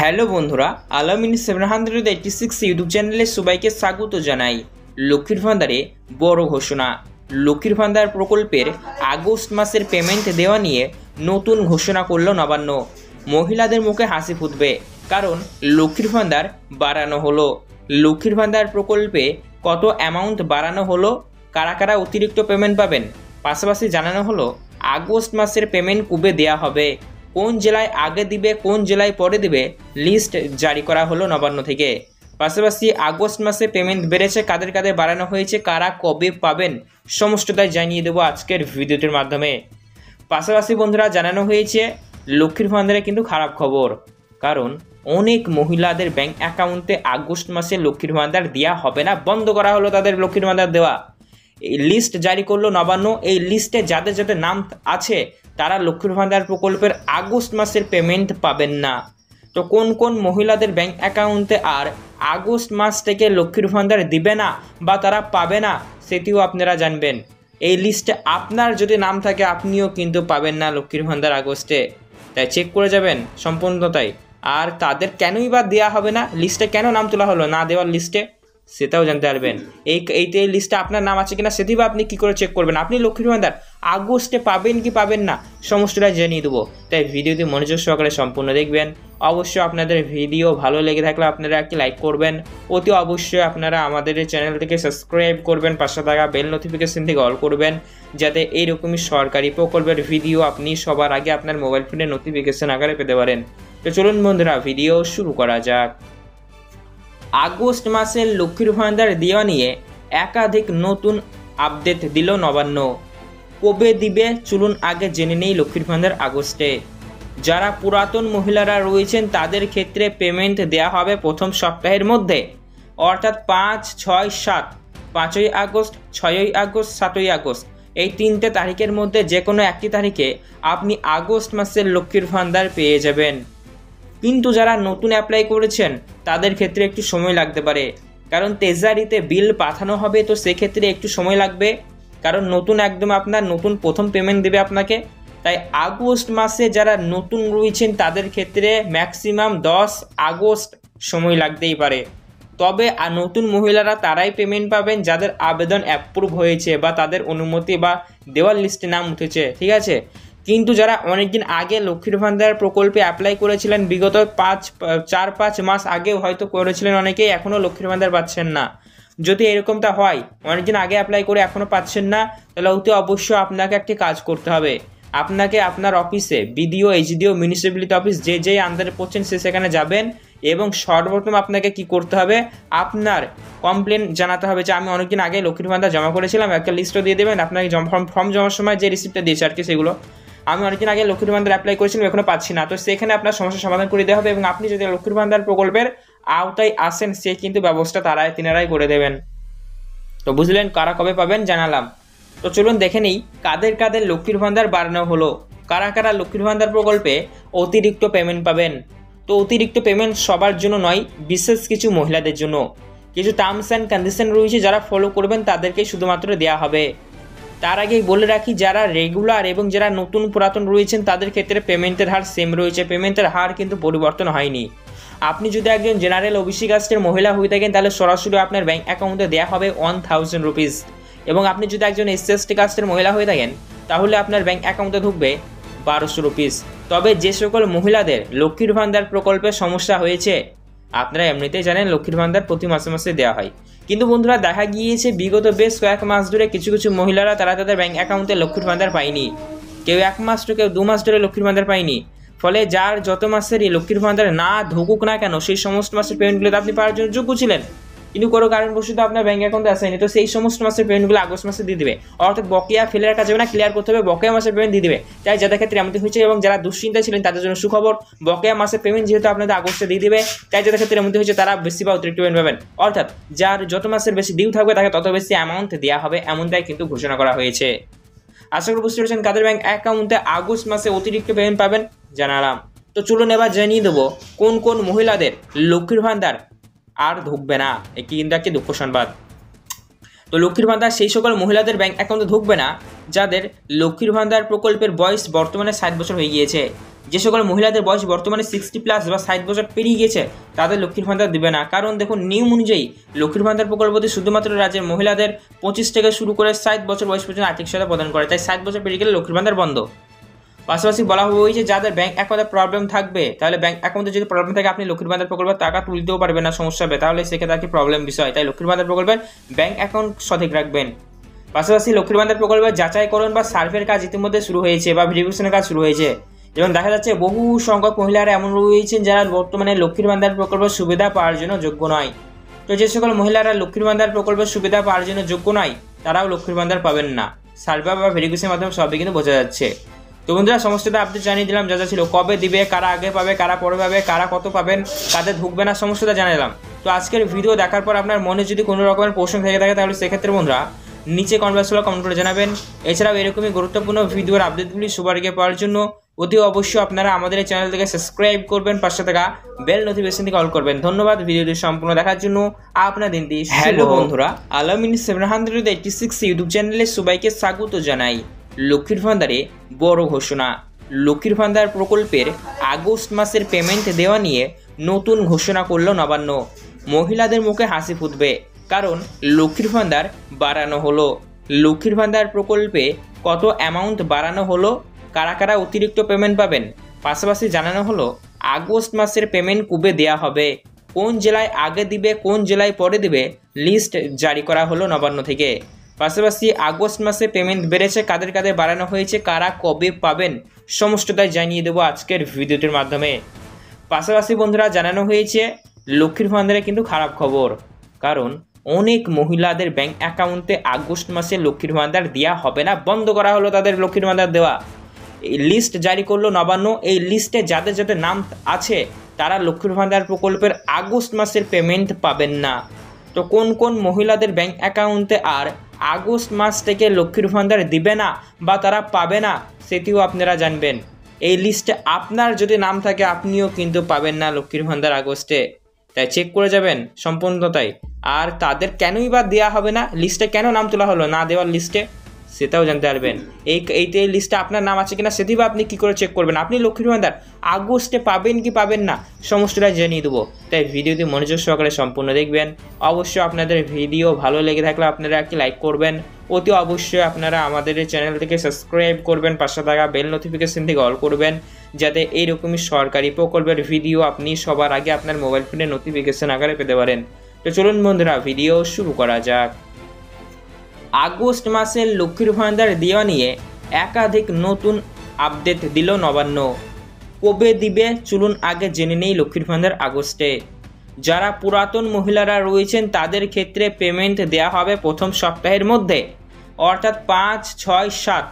Hello বন্ধুরা, আলামিন 786 YouTube চ্যানেলে সবাইকে স্বাগত জানাই। লক্ষ্মীর ভান্ডারে বড় ঘোষণা। লক্ষ্মীর ভান্ডার প্রকল্পের আগস্ট মাসের পেমেন্ট দেওয়া নিয়ে নতুন ঘোষণা করল নবান্ন। মহিলাদের মুখে হাসি ফুটবে, কারণ লক্ষ্মীর ভান্ডার বাড়ানো হলো। লক্ষ্মীর ভান্ডার প্রকল্পে কত অ্যামাউন্ট বাড়ানো হলো, কারা কারা অতিরিক্ত পেমেন্ট পাবেন, পাশাপাশি জানানো হলো আগস্ট মাসের পেমেন্ট কবে দেওয়া হবে, কোন জেলায় আগে দিবে কোন জেলায় পরে দিবে, লিস্ট জারি করা হলো নবান্ন থেকে। পাশাপাশি আগস্ট মাসে পেমেন্ট বেড়েছে, কাদের কাদের বাড়ানো হয়েছে, কারা কবে পাবেন, সমস্তটাই জানিয়ে দেবো আজকের ভিডিওটির মাধ্যমে। পাশাপাশি বন্ধুরা জানানো হয়েছে লক্ষ্মীর ভান্ডারে কিন্তু খারাপ খবর, কারণ অনেক মহিলাদের ব্যাংক অ্যাকাউন্টে আগস্ট মাসে লক্ষ্মীর ভান্ডার দেওয়া হবে না, বন্ধ করা হলো তাদের লক্ষ্মীর ভান্ডার দেওয়া। এই লিস্ট জারি করলো নবান্ন। এই লিস্টে যাদের যাদের নাম আছে তারা লক্ষ্মীর ভান্ডার প্রকল্পের আগস্ট মাসের পেমেন্ট পাবেন না। তো কোন কোন মহিলাদের ব্যাংক অ্যাকাউন্টে আর আগস্ট মাস থেকে লক্ষ্মীর ভান্ডার দিবে না বা তারা পাবে না, সেটিও আপনারা জানবেন। এই লিস্টে আপনার যদি নাম থাকে আপনিও কিন্তু পাবেন না লক্ষ্মীর ভান্ডার আগস্টে, তাই চেক করে যাবেন সম্পূর্ণতাই। আর তাদের কেনই বা দেওয়া হবে না, লিস্টে কেন নাম তোলা হলো না দেওয়ার লিস্টে, সেটাও জানতে পারবেন। এই লিস্টে আপনার নাম আছে কিনা সেটি বা আপনি কী করে চেক করবেন, আপনি লক্ষ্মীর ভান্ডার আগস্টে পাবেন কি পাবেন না সমস্তটাই জানিয়ে দেবো। তাই ভিডিওটি মনোযোগ সহকারে সম্পূর্ণ দেখবেন। অবশ্যই আপনাদের ভিডিও ভালো লেগে থাকলে আপনারা একটি লাইক করবেন। অতি অবশ্যই আপনারা আমাদের এই চ্যানেলটিকে সাবস্ক্রাইব করবেন, পাশে থাকা বেল নোটিফিকেশন থেকে অল করবেন, যাতে এইরকমই সরকারি প্রকল্পের ভিডিও আপনি সবার আগে আপনার মোবাইল ফোনে নোটিফিকেশন আকারে পেতে পারেন। তো চলুন বন্ধুরা, ভিডিও শুরু করা যাক। আগস্ট মাসের লক্ষ্মীর ভান্ডার দেওয়া নিয়ে একাধিক নতুন আপডেট দিল নবান্ন। কবে দিবে চলুন আগে জেনে নেই লক্ষ্মীর ভান্ডার আগস্টে। যারা পুরাতন মহিলারা রয়েছেন তাদের ক্ষেত্রে পেমেন্ট দেওয়া হবে প্রথম সপ্তাহের মধ্যে, অর্থাৎ 5, 6, 7, 5ই আগস্ট, 6ই আগস্ট, 7ই আগস্ট, এই 3টে তারিখের মধ্যে যে কোনো একটি তারিখে আপনি আগস্ট মাসের লক্ষ্মীর ভান্ডার পেয়ে যাবেন। কিন্তু যারা নতুন অ্যাপ্লাই করেছেন তাদের ক্ষেত্রে একটু সময় লাগতে পারে, কারণ ট্রেজারিতে বিল পাঠানো হবে, তো সেক্ষেত্রে একটু সময় লাগবে, কারণ নতুন একদম আপনার নতুন প্রথম পেমেন্ট দেবে আপনাকে। তাই আগস্ট মাসে যারা নতুন রয়েছেন তাদের ক্ষেত্রে ম্যাক্সিমাম 10 আগস্ট সময় লাগতেই পারে। তবে নতুন মহিলারা তারাই পেমেন্ট পাবেন যাদের আবেদন অ্যাপ্রুভ হয়েছে বা তাদের অনুমতি বা দেওয়ার লিস্টে নাম উঠেছে, ঠিক আছে। কিন্তু যারা অনেকদিন আগে লক্ষ্মীর ভান্ডার প্রকল্পে অ্যাপ্লাই করেছিলেন, বিগত 4-5 মাস আগেও হয়তো করেছিলেন অনেকেই, এখনও লক্ষ্মীর ভান্ডার পাচ্ছেন না। যদি এরকমটা হয়, অনেকদিন আগে অ্যাপ্লাই করে এখনও পাচ্ছেন না, তাহলে অতি অবশ্যই আপনাকে একটি কাজ করতে হবে। আপনাকে আপনার অফিসে বিডিও, এইচডিও, মিউনিসিপ্যালিটি অফিস যে আন্ডারে পড়ছেন সেখানে যাবেন এবং সর্বপ্রথম আপনাকে কি করতে হবে, আপনার কমপ্লেন জানাতে হবে যে আমি অনেকদিন আগে লক্ষ্মীর ভান্ডার জমা করেছিলাম, একটা লিস্টও দিয়ে দেবেন আপনাকে ফর্ম জমার সময় যে রিসিপ্টটা দিয়েছে আর কি, সেগুলো আমি অনেকদিন আগে লক্ষ্মীর ভান্ডার অ্যাপ্লাই করেছিলাম এখনো পাচ্ছি না, তো সেখানে আপনার সমস্যার সমাধান করে দেওয়া হবে। এবং আপনি যদি লক্ষ্মীর ভান্ডার প্রকল্পের আওতায় আসেন সে কিন্তু ব্যবস্থা তিনারাই করে দেবেন। তো বুঝলেন কারা কবে পাবেন জানালাম। তো চলুন দেখে নিই কাদের কাদের লক্ষ্মীর ভান্ডার বাড়ানো হলো, কারা কারা লক্ষ্মীর ভান্ডার প্রকল্পে অতিরিক্ত পেমেন্ট পাবেন। তো অতিরিক্ত পেমেন্ট সবার জন্য নয়, বিশেষ কিছু মহিলাদের জন্য কিছু টার্মস অ্যান্ড কন্ডিশন রয়েছে, যারা ফলো করবেন তাদেরকেই শুধুমাত্র দেওয়া হবে। তার আগেই বলে রাখি, যারা রেগুলার এবং যারা নতুন পুরাতন রয়েছেন তাদের ক্ষেত্রে পেমেন্টের হার সেম রয়েছে, পেমেন্টের হার কিন্তু পরিবর্তন হয়নি। আপনি যদি একজন জেনারেল ওবিসি কাস্টের মহিলা হয়ে থাকেন তাহলে সরাসরি আপনার ব্যাংক অ্যাকাউন্টে দেওয়া হবে 1000 রুপিস, এবং আপনি যদি একজন SC/ST কাস্টের মহিলা হয়ে থাকেন তাহলে আপনার ব্যাংক অ্যাকাউন্টে ঢুকবে 1200 রুপিস। তবে যে সকল মহিলাদের লক্ষ্মীর ভান্ডার প্রকল্পে সমস্যা হয়েছে, আপনারা এমনিতেই জানেন লক্ষ্মীর ভান্ডার প্রতি মাসে মাসে দেওয়া হয়, কিন্তু বন্ধুরা দেখা গিয়েছে বিগত বেশ কয়েক মাস ধরে কিছু কিছু মহিলারা তারা তাদের ব্যাংক অ্যাকাউন্টে লক্ষ্মীর ভান্ডার পায়নি। কেউ 1 মাস তো কেউ 2 মাস ধরে লক্ষ্মীর ভান্ডার পায়নি। ফলে যার যত মাসেরই লক্ষ্মীর ভান্ডার না ঢুকুক না কেন, সেই সমস্ত মাসের পেমেন্টগুলো আপনি পাওয়ার জন্য যোগ্য ছিলেন, কিন্তু কোনো কারণবশত আপনার ব্যাংক অ্যাকাউন্টে আসেনি, তো সেই সমস্ত মাসের পেমেন্টগুলো আগস্ট মাসে দিয়ে দেবে। অর্থাৎ বকেয়া ফেলে রাখা যাবে না, ক্লিয়ার করতে হবে, বকেয়া মাসের পেমেন্ট দিয়ে দেবে। তাই যাদের ক্ষেত্রে এমনটি হয়েছে এবং যারা দুশ্চিন্তায় ছিলেন তাদের জন্য সুখবর, বকেয়া মাসের পেমেন্ট যেহেতু আপনাদের আগস্টে দিয়ে দেবে, তাই যাদের ক্ষেত্রে এমনটি হয়েছে তারা বেশি বা অতিরিক্ত পেমেন্ট পাবেন। অর্থাৎ যার যত মাসের বেশি ডিউ থাকবে তাকে তত বেশি অ্যামাউন্ট দেওয়া হবে, এমনটাই কিন্তু ঘোষণা করা হয়েছে। আশা করি বুঝতে পেরেছেন কাদের ব্যাংক অ্যাকাউন্টে আগস্ট মাসে অতিরিক্ত পেমেন্ট পাবেন জানালাম। তো চলুন এবার জানিয়ে দেবো কোন কোন মহিলাদের লক্ষ্মীর ভান্ডার আর ঢুকবে না, এটি কিন্তু একটি দুঃখ সংবাদ। তো লক্ষ্মীর ভান্ডার সেই সকল মহিলাদের ব্যাংক অ্যাকাউন্টে ঢুকবে না যাদের লক্ষ্মীর ভান্ডার প্রকল্পের বয়স বর্তমানে 60 বছর হয়ে গিয়েছে। যে সকল মহিলাদের বয়স বর্তমানে 60+ বা 60 বছর পেরিয়ে গিয়েছে তাদের লক্ষ্মীর ভান্ডার দিবে না। কারণ দেখুন, নিয়ম অনুযায়ী লক্ষ্মীর ভান্ডার প্রকল্পটি শুধুমাত্র রাজ্যের মহিলাদের 25 থেকে শুরু করে 60 বছর বয়স পর্যন্ত আর্থিক সহায়তা প্রদান করে, তাই 60 বছর পেরিয়ে গেলে লক্ষ্মীর ভান্ডার বন্ধ। পাশাপাশি বলা হয়েছে যাদের ব্যাংক অ্যাকাউন্টে প্রবলেম থাকবে, তাহলে ব্যাংক অ্যাকাউন্টে যদি প্রবলেম থাকে আপনি লক্ষ্মীর ভান্ডার প্রকল্পের টাকা তুলতেও পারবেন না, সমস্যা হবে, তাহলে সেক্ষেত্রে কি প্রবলেম বিষয়। তাই লক্ষ্মীর ভান্ডার প্রকল্পের ব্যাংক অ্যাকাউন্ট সঠিক রাখবেন। পাশাপাশি লক্ষ্মীর ভান্ডার প্রকল্পের যাচাইকরণ বা সার্ভের কাজ ইতিমধ্যে শুরু হয়েছে বা ভেরিফিকেশনের কাজ শুরু হয়েছে। যেমন দেখা যাচ্ছে বহু সংখ্যক মহিলারা এমন রয়েছেন যারা বর্তমানে লক্ষ্মীর ভান্ডার প্রকল্পের সুবিধা পাওয়ার জন্য যোগ্য নয়। তো যে সকল মহিলারা লক্ষ্মীর ভান্ডার প্রকল্পের সুবিধা পাওয়ার জন্য যোগ্য নয় তারাও লক্ষ্মীর ভান্ডার পাবেন না। সার্ভে বা ভেরিফিকেশনের মাধ্যমে সবই কিন্তু বোঝা যাচ্ছে। তো বন্ধুরা, সমস্তটা আপডেট জানিয়ে দিলাম, যা যা ছিল, কবে দিবে, কারা আগে পাবে, কারা পরে পাবে, কারা কত পাবেন, কাদের ঢুকবে না, সমস্তটা জানালাম। তো আজকের ভিডিও দেখার পর আপনার মনে যদি কোনো রকমের প্রশ্ন থেকে থাকে তাহলে সেক্ষেত্রে বন্ধুরা নিচে কমেন্ট করে জানাবেন। এছাড়াও এরকমই গুরুত্বপূর্ণ ভিডিওর আপডেটগুলি সবার আগে পাওয়ার জন্য অতি অবশ্যই আপনারা আমাদের এই চ্যানেলটিকে সাবস্ক্রাইব করবেন, পাশে থাকা বেল নোটিফিকেশন থেকে অল করবেন। ধন্যবাদ ভিডিওটি সম্পূর্ণ দেখার জন্য। আপনার দিনটি হ্যালো বন্ধুরা, আলামিন 786 ইউটিউব চ্যানেলে সবাইকে স্বাগত জানাই। লক্ষ্মীর ভান্ডারে বড় ঘোষণা। লক্ষ্মীর ভান্ডার প্রকল্পের আগস্ট মাসের পেমেন্ট দেওয়া নিয়ে নতুন ঘোষণা করল নবান্ন। মহিলাদের মুখে হাসি ফুটবে, কারণ লক্ষ্মীর ভান্ডার বাড়ানো হলো। লক্ষ্মীর ভান্ডার প্রকল্পে কত অ্যামাউন্ট বাড়ানো হলো, কারা কারা অতিরিক্ত পেমেন্ট পাবেন, পাশাপাশি জানানো হলো আগস্ট মাসের পেমেন্ট কবে দেওয়া হবে, কোন জেলায় আগে দিবে, কোন জেলায় পরে দিবে, লিস্ট জারি করা হলো নবান্ন থেকে। পাশাপাশি আগস্ট মাসে পেমেন্ট বেড়েছে, কাদের কাদের বাড়ানো হয়েছে, কারা কবে পাবেন, সমস্তটাই জানিয়ে দেবো আজকের ভিডিওটির মাধ্যমে। পাশাপাশি বন্ধুরা জানানো হয়েছে লক্ষ্মীর ভান্ডারে কিন্তু খারাপ খবর, কারণ অনেক মহিলাদের ব্যাংক অ্যাকাউন্টে আগস্ট মাসে লক্ষ্মীর ভান্ডার দেওয়া হবে না, বন্ধ করা হলো তাদের লক্ষ্মীর ভান্ডার দেওয়া। এই লিস্ট জারি করলো নবান্ন। এই লিস্টে যাদের যাদের নাম আছে তারা লক্ষ্মীর ভান্ডার প্রকল্পের আগস্ট মাসের পেমেন্ট পাবেন না। তো কোন কোন মহিলাদের ব্যাংক অ্যাকাউন্টে আর আগস্ট মাস থেকে লক্ষ্মীর ভান্ডার দিবে না বা তারা পাবে না, সেটিও আপনারা জানবেন। এই লিস্টে আপনার যদি নাম থাকে আপনিও কিন্তু পাবেন না লক্ষ্মীর ভান্ডার আগস্টে, তাই চেক করে যাবেন সম্পূর্ণতাই। আর তাদের কেনই বা দেওয়া হবে না, লিস্টে কেন নাম তোলা হলো না দেওয়ার লিস্টে, সেটাও জানতে পারবেন। এইতে লিস্টে আপনার নাম আছে কিনা সেটি বা আপনি কী করে চেক করবেন, আপনি লক্ষ্মীর ভান্ডার আগস্টে পাবেন কি পাবেন না, সমস্তটাই জানিয়ে দেবো। তাই ভিডিওটি মনোযোগ সহকারে সম্পূর্ণ দেখবেন। অবশ্যই আপনাদের ভিডিও ভালো লেগে থাকলে আপনারা একটি লাইক করবেন। অতি অবশ্যই আপনারা আমাদের এই চ্যানেলটিকে সাবস্ক্রাইব করবেন, পাশে থাকা বেল নোটিফিকেশন থেকে অল করবেন, যাতে এইরকমই সরকারি প্রকল্পের ভিডিও আপনি সবার আগে আপনার মোবাইল ফোনে নোটিফিকেশন আকারে পেতে পারেন। তো চলুন বন্ধুরা, ভিডিও শুরু করা যাক। আগস্ট মাসের লক্ষ্মীর ভান্ডার দেওয়া নিয়ে একাধিক নতুন আপডেট দিল নবান্ন। কবে দিবে চলুন আগে জেনে নেই লক্ষ্মীর ভান্ডার আগস্টে। যারা পুরাতন মহিলারা রয়েছেন তাদের ক্ষেত্রে পেমেন্ট দেওয়া হবে প্রথম সপ্তাহের মধ্যে, অর্থাৎ 5, 6, 7,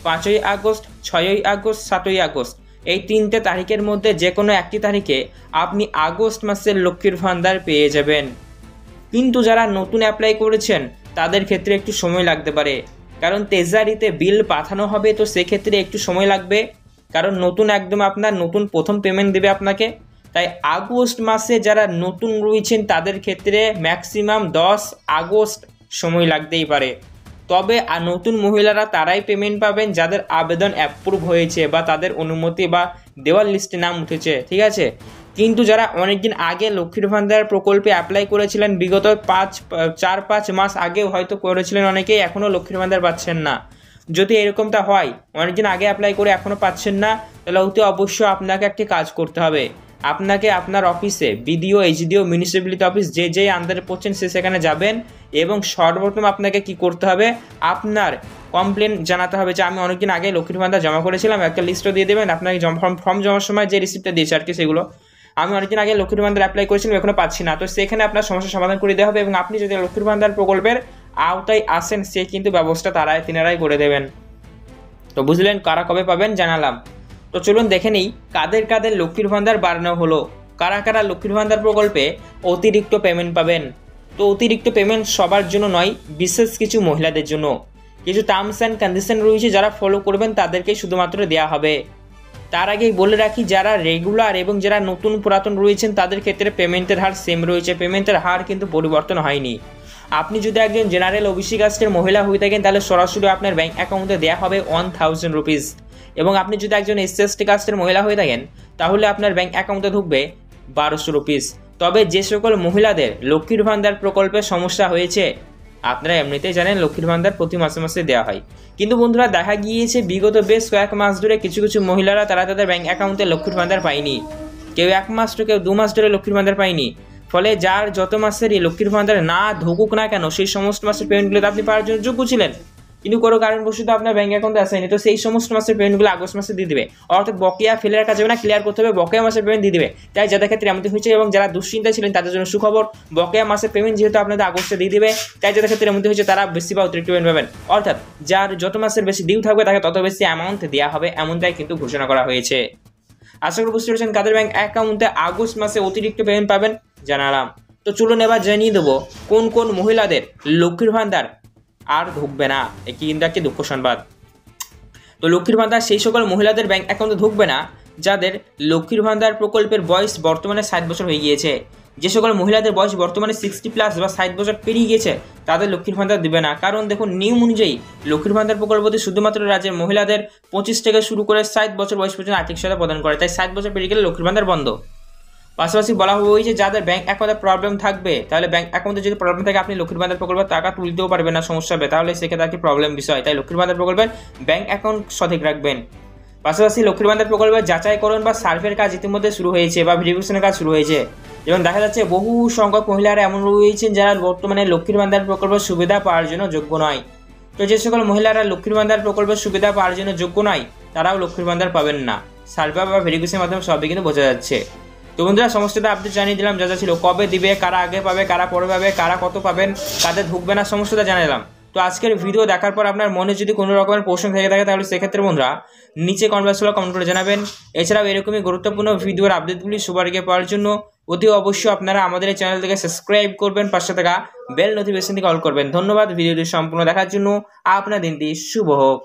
5ই আগস্ট, 6ই আগস্ট, 7ই আগস্ট, এই 3টে তারিখের মধ্যে যে কোনো একটি তারিখে আপনি আগস্ট মাসের লক্ষ্মীর ভান্ডার পেয়ে যাবেন। কিন্তু যারা নতুন অ্যাপ্লাই করেছেন তাদের ক্ষেত্রে একটু সময় লাগতে পারে, কারণ ট্রেজারিতে বিল পাঠানো হবে, তো সেক্ষেত্রে একটু সময় লাগবে, কারণ নতুন একদম আপনার নতুন প্রথম পেমেন্ট দেবে আপনাকে। তাই আগস্ট মাসে যারা নতুন রয়েছেন তাদের ক্ষেত্রে ম্যাক্সিমাম 10 আগস্ট সময় লাগতেই পারে। তবে নতুন মহিলারা তারাই পেমেন্ট পাবেন যাদের আবেদন অ্যাপ্রুভ হয়েছে বা তাদের অনুমতি বা দেওয়ার লিস্টে নাম উঠেছে, ঠিক আছে। কিন্তু যারা অনেকদিন আগে লক্ষ্মীর ভান্ডার প্রকল্পে অ্যাপ্লাই করেছিলেন, বিগত 4-5 মাস আগেও হয়তো করেছিলেন অনেকেই, এখনও লক্ষ্মীর ভান্ডার পাচ্ছেন না। যদি এরকমটা হয়, অনেকদিন আগে অ্যাপ্লাই করে এখনও পাচ্ছেন না, তাহলে অতি অবশ্যই আপনাকে একটি কাজ করতে হবে। আপনাকে আপনার অফিসে বিডিও, এইচডিও, মিউনিসিপ্যালিটি অফিস যেই আন্ডারে পড়ছেন সেখানে যাবেন এবং সর্বপ্রথম আপনাকে কি করতে হবে, আপনার কমপ্লেন জানাতে হবে যে আমি অনেকদিন আগে লক্ষ্মীর ভান্ডার জমা করেছিলাম, একটা লিস্টও দিয়ে দেবেন আপনাকে ফর্ম জমার সময় যে রিসিপ্টটা দিয়েছে আর কি, সেগুলো আমি অনেকদিন আগে লক্ষ্মীর ভান্ডার অ্যাপ্লাই করেছিলাম, এখনো পাচ্ছি না। তো সেখানে আপনার সমস্যার সমাধান করে দেওয়া হবে এবং আপনি যদি লক্ষ্মীর ভান্ডার প্রকল্পের আওতায় আসেন সে কিন্তু ব্যবস্থা তিনারাই করে দেবেন। তো বুঝলেন কারা কবে পাবেন জানালাম। তো চলুন দেখে নিই কাদের কাদের লক্ষ্মীর ভান্ডার বাড়ানো হলো, কারা কারা লক্ষ্মীর ভান্ডার প্রকল্পে অতিরিক্ত পেমেন্ট পাবেন। তো অতিরিক্ত পেমেন্ট সবার জন্য নয়, বিশেষ কিছু মহিলাদের জন্য কিছু টার্মস অ্যান্ড কন্ডিশন রয়েছে, যারা ফলো করবেন তাদেরকেই শুধুমাত্র দেওয়া হবে। তার আগেই বলে রাখি, যারা রেগুলার এবং যারা নতুন পুরাতন রয়েছেন তাদের ক্ষেত্রে পেমেন্টের হার সেম রয়েছে, পেমেন্টের হার কিন্তু পরিবর্তন হয়নি। আপনি যদি একজন জেনারেল ওবিসি কাস্টের মহিলা হয়ে থাকেন তাহলে সরাসরি আপনার ব্যাঙ্ক অ্যাকাউন্টে দেওয়া হবে 1000 রুপিস, এবং আপনি যদি একজন SC/ST কাস্টের মহিলা হয়ে থাকেন তাহলে আপনার ব্যাঙ্ক অ্যাকাউন্টে ঢুকবে 1200 রুপিস। তবে যে সকল মহিলাদের লক্ষ্মীর ভান্ডার প্রকল্পে সমস্যা হয়েছে, আপনারা এমনিতেই জানেন লক্ষ্মীর ভান্ডার প্রতি মাসে মাসে দেওয়া হয়, কিন্তু বন্ধুরা দেখা গিয়েছে বিগত বেশ কয়েক মাস ধরে কিছু কিছু মহিলারা তারা তাদের ব্যাঙ্ক অ্যাকাউন্টে লক্ষ্মীর ভান্ডার পায়নি। কেউ 1 মাস তো কেউ 2 মাস ধরে লক্ষ্মীর ভান্ডার পায়নি। ফলে যার যত মাসেরই লক্ষ্মীর ভান্ডার না ঢুকুক না কেন সেই সমস্ত মাসের পেমেন্টগুলো আপনি পাওয়ার জন্য যোগ্য ছিলেন, কিন্তু কোনো কারণবশত আপনার ব্যাঙ্ক অ্যাকাউন্টে আসেনি, তো সেই সমস্ত মাসের পেমেন্টগুলো আগস্ট মাসে দিয়ে দেবে। অর্থাৎ বকেয়া ফেলে রাখা যাবে না, ক্লিয়ার করতে হবে, বকেয়া মাসের পেমেন্ট দিয়ে দেবে। তাই যাদের ক্ষেত্রে এমনটি হয়েছে এবং যারা দুশ্চিন্তায় ছিলেন তাদের জন্য সুখবর, বকেয়া মাসের পেমেন্ট যেহেতু আপনাদের আগস্টে দিয়ে দেবে, তাই যাদের ক্ষেত্রে এমনটি হয়েছে তারা বেশি বা অতিরিক্ত পেমেন্ট পাবেন। অর্থাৎ যার যত মাসের বেশি ডিউ থাকবে তাকে তত বেশি অ্যামাউন্ট দেওয়া হবে, এমনটাই কিন্তু ঘোষণা করা হয়েছে। আশা করি বুঝতে পারছেন কাদের ব্যাঙ্ক অ্যাকাউন্টে আগস্ট মাসে অতিরিক্ত পেমেন্ট পাবেন জানালাম। তো চলুন এবার জানিয়ে দেবো কোন কোন মহিলাদের লক্ষ্মীর ভান্ডার আর ঢুকবে না। এটি কিন্তু একটি দুঃখ সংবাদ। তো লক্ষ্মীর ভান্ডার সেই সকল মহিলাদের ব্যাঙ্ক অ্যাকাউন্টে ঢুকবে না যাদের লক্ষ্মীর ভান্ডার প্রকল্পের বয়স বর্তমানে 60 বছর হয়ে গিয়েছে। যে সকল মহিলাদের বয়স বর্তমানে 60+ বা 60 বছর পেরিয়ে গিয়েছে তাদের লক্ষ্মীর ভান্ডার দেবে না, কারণ দেখুন নিয়ম অনুযায়ী লক্ষ্মীর ভান্ডার প্রকল্পটি শুধুমাত্র রাজ্যের মহিলাদের 25 থেকে শুরু করে 60 বছর বয়স পর্যন্ত আর্থিক সহায়তা প্রদান করে, তাই 60 বছর পেরিয়ে গেলে লক্ষ্মীর ভান্ডার বন্ধ। পাশাপাশি বলা হয়েছে যাদের ব্যাঙ্ক অ্যাকাউন্টে প্রবলেম থাকবে, তাহলে ব্যাঙ্ক অ্যাকাউন্টে যদি প্রবলেম থাকে আপনি লক্ষ্মীর ভান্ডার প্রকল্পের টাকা তুলতেও পারবেন না, সমস্যা হবে, তাহলে সেক্ষেত্রে একটি প্রবলেম বিষয়। তাই লক্ষ্মীর ভান্ডার প্রকল্পের ব্যাঙ্ক অ্যাকাউন্ট সঠিক রাখবেন। পাশাপাশি লক্ষ্মীর ভান্ডার প্রকল্পের যাচাইকরণ বা সার্ভের কাজ ইতিমধ্যে শুরু হয়েছে বা ভেরিফিকেশনের কাজ শুরু হয়েছে, এবং দেখা যাচ্ছে বহু সংখ্যক মহিলারা এমন রয়েছেন যারা বর্তমানে লক্ষ্মীর ভান্ডার প্রকল্পের সুবিধা পাওয়ার জন্য যোগ্য নয়। তো যে সকল মহিলারা লক্ষ্মীর ভান্ডার প্রকল্পের সুবিধা পাওয়ার জন্য যোগ্য নয় তারাও লক্ষ্মীর ভান্ডার পাবেন না। সার্ভে বা ভেরিফিকেশনের মাধ্যমে সবই কিন্তু বোঝা যাচ্ছে। তো বন্ধুরা সমস্তটা আপডেট জানিয়ে দিলাম, যা যা ছিল, কবে দিবে, কারা আগে পাবে, কারা পরে পাবে, কারা কত পাবেন, কাদের ঢুকবে না, সমস্তটা জানিয়ে দিলাম। তো আজকের ভিডিও দেখার পর আপনার মনে যদি কোনো রকমের প্রশ্ন থেকে থাকে তাহলে সেক্ষেত্রে বন্ধুরা নিচে কমেন্ট করে জানাবেন। এছাড়াও এরকমই গুরুত্বপূর্ণ ভিডিওর আপডেটগুলি সবার আগে পাওয়ার জন্য অতি অবশ্যই আপনারা আমাদের এই চ্যানেল থেকে সাবস্ক্রাইব করবেন, পাশে থাকা বেল নোটিফিকেশন থেকে অল করবেন। ধন্যবাদ ভিডিওটি সম্পূর্ণ দেখার জন্য। আপনার দিনটি শুভ হোক।